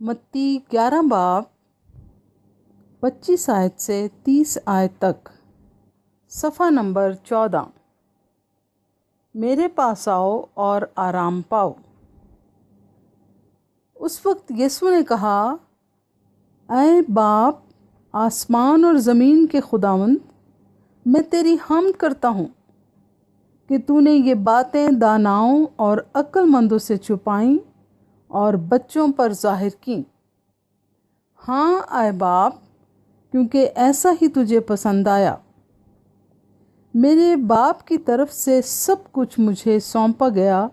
मत्ती 11 बाब 25 आयत से 30 आयत तक। सफ़ा नंबर 14। मेरे पास आओ और आराम पाओ। उस वक्त यीशु ने कहा, ऐ बाप, आसमान और ज़मीन के खुदावंद, मैं तेरी हम्द करता हूँ कि तूने ये बातें दानाओं और अक्लमंदों से छुपाईं और बच्चों पर जाहिर की। हाँ ऐ बाप, क्योंकि ऐसा ही तुझे पसंद आया। मेरे बाप की तरफ से सब कुछ मुझे सौंपा गया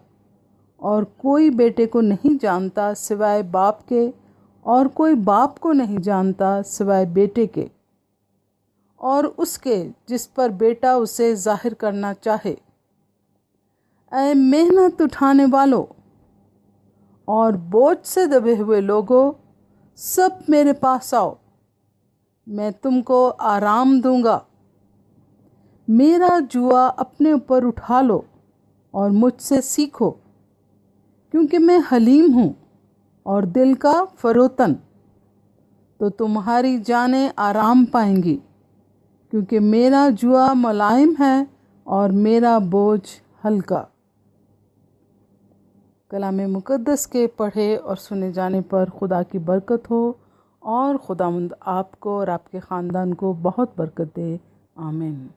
और कोई बेटे को नहीं जानता सिवाय बाप के, और कोई बाप को नहीं जानता सिवाय बेटे के और उसके जिस पर बेटा उसे जाहिर करना चाहे। ऐ मेहनत उठाने वालों और बोझ से दबे हुए लोगों, सब मेरे पास आओ, मैं तुमको आराम दूंगा। मेरा जुआ अपने ऊपर उठा लो और मुझसे सीखो, क्योंकि मैं हलीम हूँ और दिल का फरोतन, तो तुम्हारी जानें आराम पाएंगी, क्योंकि मेरा जुआ मुलायम है और मेरा बोझ हल्का। कलाम मुक़द्दस के पढ़े और सुने जाने पर खुदा की बरकत हो और खुदावंद आपको और आपके ख़ानदान को बहुत बरकत दे। आमीन।